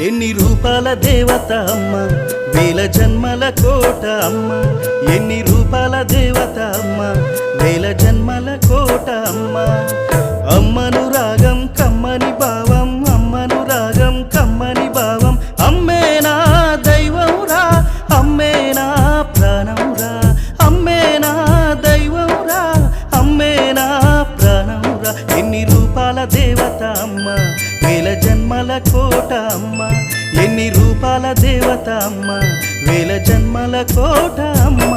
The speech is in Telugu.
ఎన్ని రూపాల దేవత అమ్మ వేల జన్మల కోట అమ్మ ఎన్ని రూపాల దేవత అమ్మ వేల జన్మల కోట అమ్మ అమ్మను రాగం కమ్మని భావం అమ్మను రాగం కమ్మని భావం అమ్మేనా దైవమురా అమ్మేనా ప్రాణమురా అమ్మేనా దైవమురా అమ్మేనా ప్రాణమురా ఎన్ని రూపాల దేవత అమ్మ వేల జన్మల కోట అమ్మ ఎన్ని రూపాల దేవత అమ్మ వేల జన్మల కోట అమ్మ